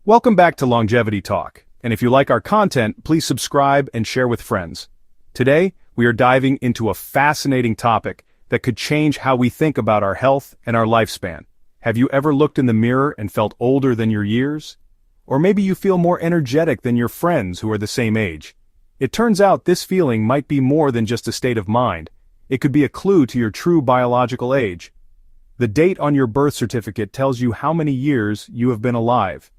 Welcome back to Longevity Talk, and if you like our content, please subscribe and share with friends. Today, we are diving into a fascinating topic that could change how we think about our health and our lifespan. Have you ever looked in the mirror and felt older than your years? Or maybe you feel more energetic than your friends who are the same age. It turns out this feeling might be more than just a state of mind. It could be a clue to your true biological age. The date on your birth certificate tells you how many years you have been alive.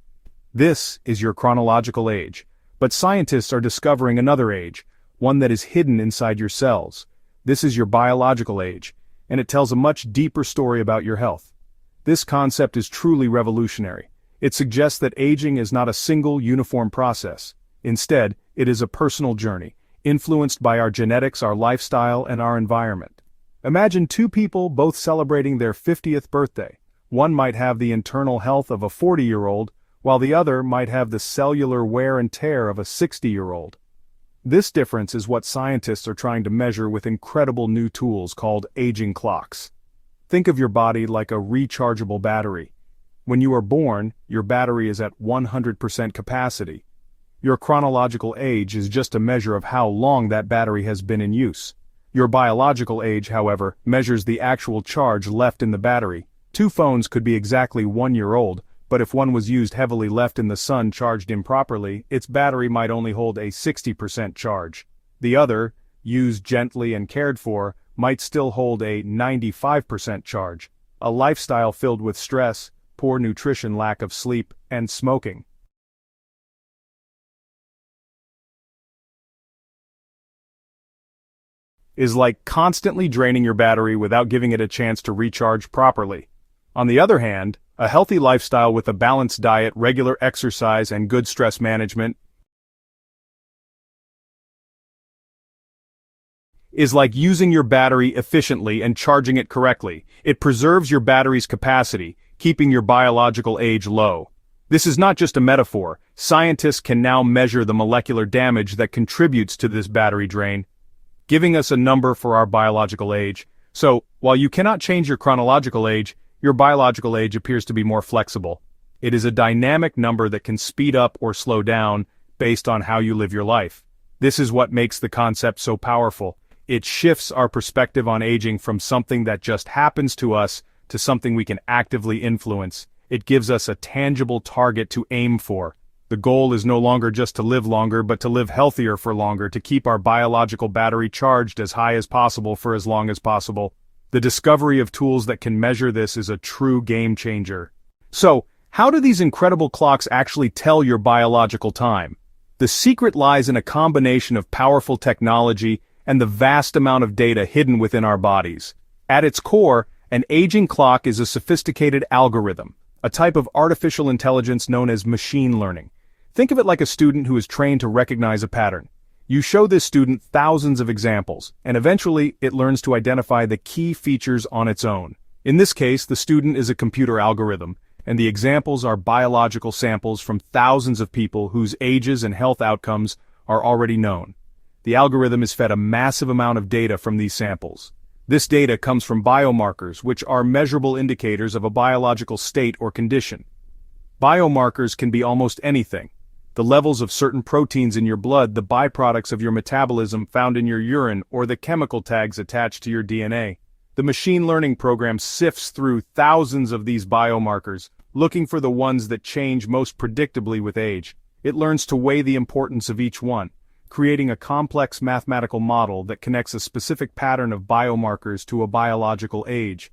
This is your chronological age, but scientists are discovering another age, one that is hidden inside your cells. This is your biological age, and it tells a much deeper story about your health. This concept is truly revolutionary. It suggests that aging is not a single, uniform process. Instead, it is a personal journey, influenced by our genetics, our lifestyle, and our environment. Imagine two people both celebrating their 50th birthday. One might have the internal health of a 40-year-old, while the other might have the cellular wear and tear of a 60-year-old. This difference is what scientists are trying to measure with incredible new tools called aging clocks. Think of your body like a rechargeable battery. When you are born, your battery is at 100% capacity. Your chronological age is just a measure of how long that battery has been in use. Your biological age, however, measures the actual charge left in the battery. Two phones could be exactly 1 year old, but if one was used heavily left in the sun charged improperly, its battery might only hold a 60% charge. The other, used gently and cared for, might still hold a 95% charge. A lifestyle filled with stress, poor nutrition, lack of sleep, and smoking is like constantly draining your battery without giving it a chance to recharge properly. On the other hand, a healthy lifestyle with a balanced diet, regular exercise, and good stress management is like using your battery efficiently and charging it correctly. It preserves your battery's capacity, keeping your biological age low. This is not just a metaphor. Scientists can now measure the molecular damage that contributes to this battery drain, giving us a number for our biological age. So, while you cannot change your chronological age, your biological age appears to be more flexible. It is a dynamic number that can speed up or slow down based on how you live your life. This is what makes the concept so powerful. It shifts our perspective on aging from something that just happens to us to something we can actively influence. It gives us a tangible target to aim for. The goal is no longer just to live longer, but to live healthier for longer, to keep our biological battery charged as high as possible for as long as possible. The discovery of tools that can measure this is a true game changer. So, how do these incredible clocks actually tell your biological time? The secret lies in a combination of powerful technology and the vast amount of data hidden within our bodies. At its core, an aging clock is a sophisticated algorithm, a type of artificial intelligence known as machine learning. Think of it like a student who is trained to recognize a pattern. You show this student thousands of examples, and eventually it learns to identify the key features on its own. In this case, the student is a computer algorithm, and the examples are biological samples from thousands of people whose ages and health outcomes are already known. The algorithm is fed a massive amount of data from these samples. This data comes from biomarkers, which are measurable indicators of a biological state or condition. Biomarkers can be almost anything. The levels of certain proteins in your blood, the byproducts of your metabolism found in your urine, or the chemical tags attached to your DNA. The machine learning program sifts through thousands of these biomarkers, looking for the ones that change most predictably with age. It learns to weigh the importance of each one, creating a complex mathematical model that connects a specific pattern of biomarkers to a biological age.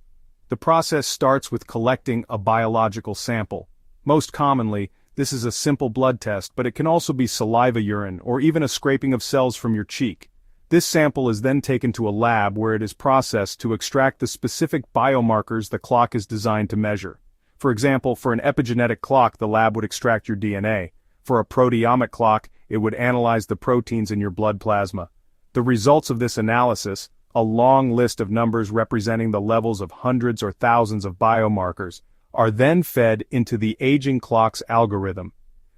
The process starts with collecting a biological sample. Most commonly, this is a simple blood test, but it can also be saliva, urine, or even a scraping of cells from your cheek. This sample is then taken to a lab where it is processed to extract the specific biomarkers the clock is designed to measure. For example, for an epigenetic clock, the lab would extract your DNA. For a proteomic clock, it would analyze the proteins in your blood plasma. The results of this analysis, a long list of numbers representing the levels of hundreds or thousands of biomarkers, are then fed into the aging clock's algorithm.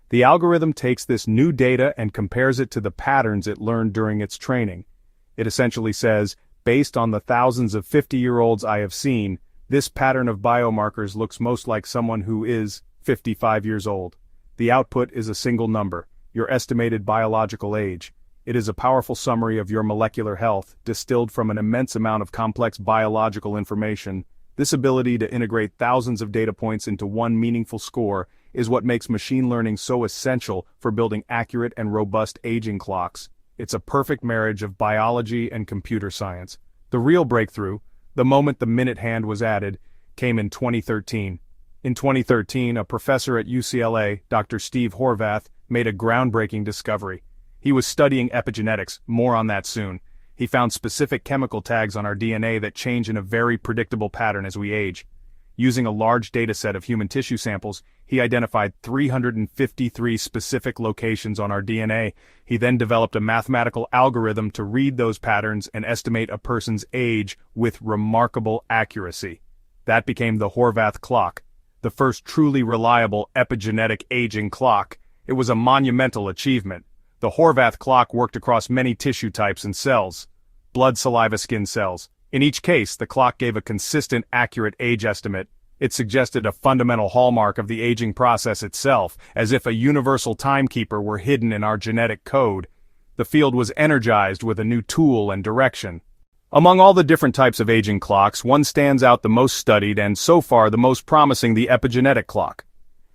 The algorithm takes this new data and compares it to the patterns it learned during its training. It essentially says, based on the thousands of 50-year-olds I have seen, this pattern of biomarkers looks most like someone who is 55 years old. The output is a single number, your estimated biological age. It is a powerful summary of your molecular health, distilled from an immense amount of complex biological information. This ability to integrate thousands of data points into one meaningful score is what makes machine learning so essential for building accurate and robust aging clocks. It's a perfect marriage of biology and computer science. The real breakthrough, the moment the minute hand was added, came in 2013. In 2013, a professor at UCLA, Dr. Steve Horvath, made a groundbreaking discovery. He was studying epigenetics, more on that soon. He found specific chemical tags on our DNA that change in a very predictable pattern as we age. Using a large dataset of human tissue samples, he identified 353 specific locations on our DNA. He then developed a mathematical algorithm to read those patterns and estimate a person's age with remarkable accuracy. That became the Horvath clock, the first truly reliable epigenetic aging clock. It was a monumental achievement. The Horvath clock worked across many tissue types and cells. Blood, saliva, skin cells. In each case, the clock gave a consistent, accurate age estimate. It suggested a fundamental hallmark of the aging process itself, as if a universal timekeeper were hidden in our genetic code. The field was energized with a new tool and direction. Among all the different types of aging clocks, one stands out the most studied and so far the most promising: the epigenetic clock.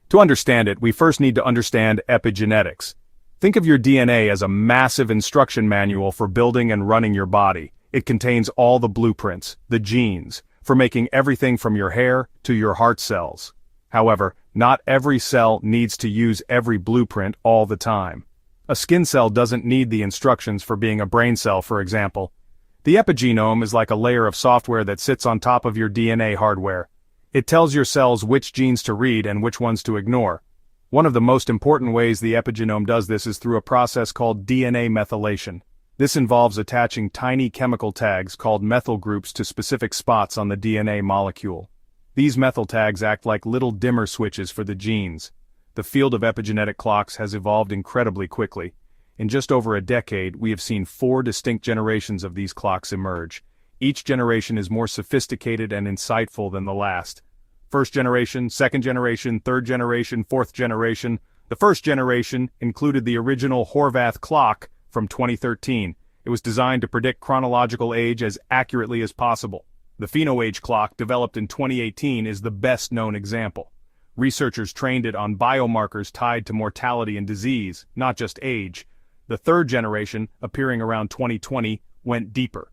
To understand it, we first need to understand epigenetics. Think of your DNA as a massive instruction manual for building and running your body. It contains all the blueprints, the genes, for making everything from your hair to your heart cells. However, not every cell needs to use every blueprint all the time. A skin cell doesn't need the instructions for being a brain cell, for example. The epigenome is like a layer of software that sits on top of your DNA hardware. It tells your cells which genes to read and which ones to ignore. One of the most important ways the epigenome does this is through a process called DNA methylation. This involves attaching tiny chemical tags called methyl groups to specific spots on the DNA molecule. These methyl tags act like little dimmer switches for the genes. The field of epigenetic clocks has evolved incredibly quickly. In just over a decade, we have seen 4 distinct generations of these clocks emerge. Each generation is more sophisticated and insightful than the last. First generation, second generation, third generation, fourth generation. The first generation included the original Horvath clock from 2013. It was designed to predict chronological age as accurately as possible. The PhenoAge clock, developed in 2018, is the best-known example. Researchers trained it on biomarkers tied to mortality and disease, not just age. The third generation, appearing around 2020, went deeper.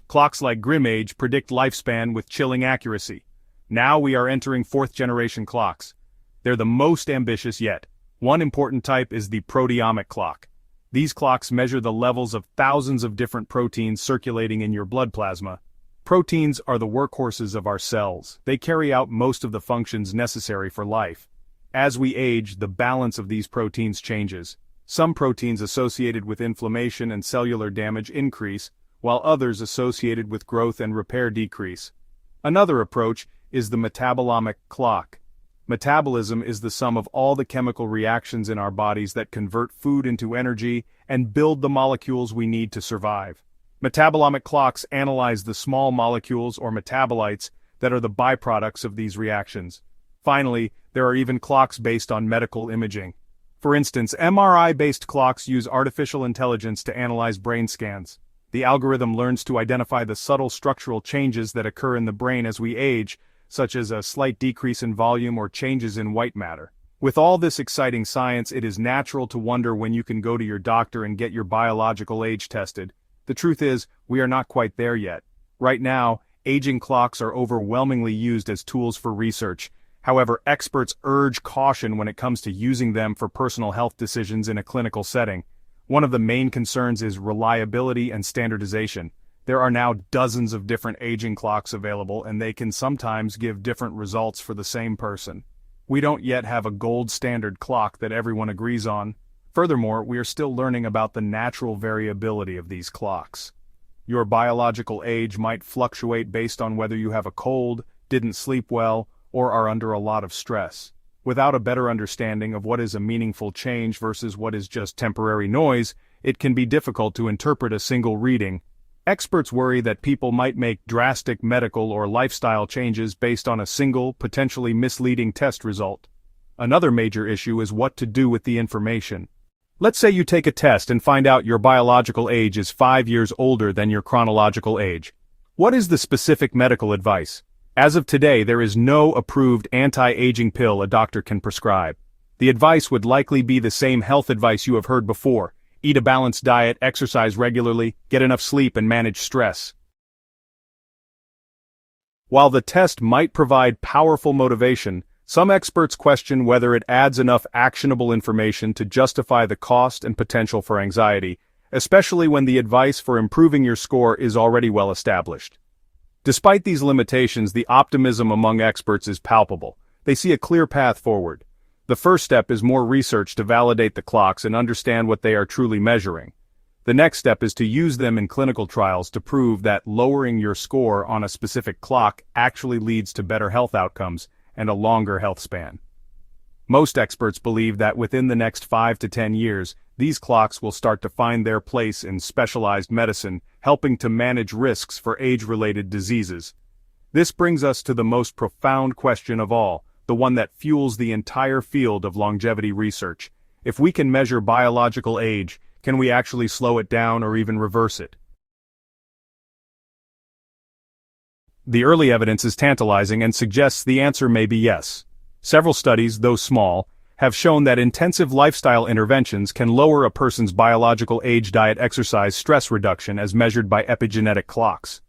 Clocks like GrimAge predict lifespan with chilling accuracy. Now we are entering fourth-generation clocks. They're the most ambitious yet. One important type is the proteomic clock. These clocks measure the levels of thousands of different proteins circulating in your blood plasma. Proteins are the workhorses of our cells. They carry out most of the functions necessary for life. As we age, the balance of these proteins changes. Some proteins associated with inflammation and cellular damage increase, while others associated with growth and repair decrease. Another approach is the metabolomic clock. Metabolism is the sum of all the chemical reactions in our bodies that convert food into energy and build the molecules we need to survive. Metabolomic clocks analyze the small molecules or metabolites that are the byproducts of these reactions. Finally, there are even clocks based on medical imaging. For instance, MRI-based clocks use artificial intelligence to analyze brain scans. The algorithm learns to identify the subtle structural changes that occur in the brain as we age, such as a slight decrease in volume or changes in white matter. With all this exciting science, it is natural to wonder when you can go to your doctor and get your biological age tested. The truth is, we are not quite there yet. Right now, aging clocks are overwhelmingly used as tools for research. However, experts urge caution when it comes to using them for personal health decisions in a clinical setting. One of the main concerns is reliability and standardization. There are now dozens of different aging clocks available, and they can sometimes give different results for the same person. We don't yet have a gold standard clock that everyone agrees on. Furthermore, we are still learning about the natural variability of these clocks. Your biological age might fluctuate based on whether you have a cold, didn't sleep well, or are under a lot of stress. Without a better understanding of what is a meaningful change versus what is just temporary noise, it can be difficult to interpret a single reading. Experts worry that people might make drastic medical or lifestyle changes based on a single, potentially misleading test result. Another major issue is what to do with the information. Let's say you take a test and find out your biological age is 5 years older than your chronological age. What is the specific medical advice? As of today, there is no approved anti-aging pill a doctor can prescribe. The advice would likely be the same health advice you have heard before: eat a balanced diet, exercise regularly, get enough sleep, and manage stress. While the test might provide powerful motivation, some experts question whether it adds enough actionable information to justify the cost and potential for anxiety, especially when the advice for improving your score is already well established. Despite these limitations, the optimism among experts is palpable. They see a clear path forward. The first step is more research to validate the clocks and understand what they are truly measuring. The next step is to use them in clinical trials to prove that lowering your score on a specific clock actually leads to better health outcomes and a longer health span. Most experts believe that within the next 5 to 10 years, these clocks will start to find their place in specialized medicine, helping to manage risks for age-related diseases. This brings us to the most profound question of all, the one that fuels the entire field of longevity research. If we can measure biological age, can we actually slow it down or even reverse it? The early evidence is tantalizing and suggests the answer may be yes. Several studies, though small, have shown that intensive lifestyle interventions can lower a person's biological age, diet, exercise, stress reduction as measured by epigenetic clocks.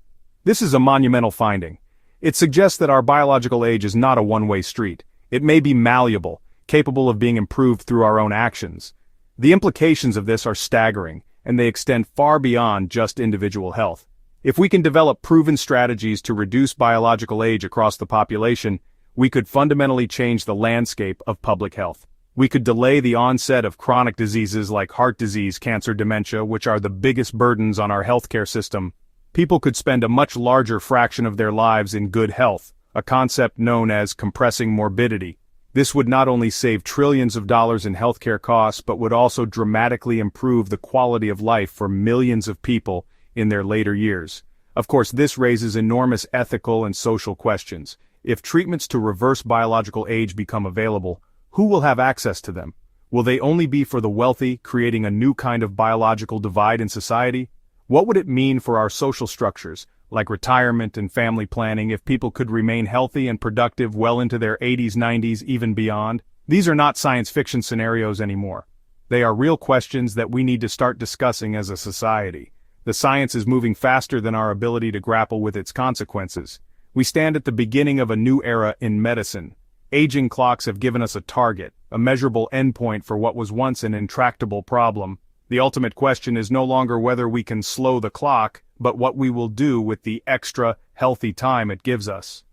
This is a monumental finding. It suggests that our biological age is not a one-way street. It may be malleable, capable of being improved through our own actions. The implications of this are staggering, and they extend far beyond just individual health. If we can develop proven strategies to reduce biological age across the population, we could fundamentally change the landscape of public health. We could delay the onset of chronic diseases like heart disease, cancer, dementia, which are the biggest burdens on our healthcare system. People could spend a much larger fraction of their lives in good health, a concept known as compressing morbidity. This would not only save trillions of dollars in healthcare costs, but would also dramatically improve the quality of life for millions of people in their later years. Of course, this raises enormous ethical and social questions. If treatments to reverse biological age become available, who will have access to them? Will they only be for the wealthy, creating a new kind of biological divide in society? What would it mean for our social structures, like retirement and family planning, if people could remain healthy and productive well into their 80s, 90s, even beyond? These are not science fiction scenarios anymore. They are real questions that we need to start discussing as a society. The science is moving faster than our ability to grapple with its consequences. We stand at the beginning of a new era in medicine. Aging clocks have given us a target, a measurable endpoint for what was once an intractable problem. The ultimate question is no longer whether we can slow the clock, but what we will do with the extra, healthy time it gives us.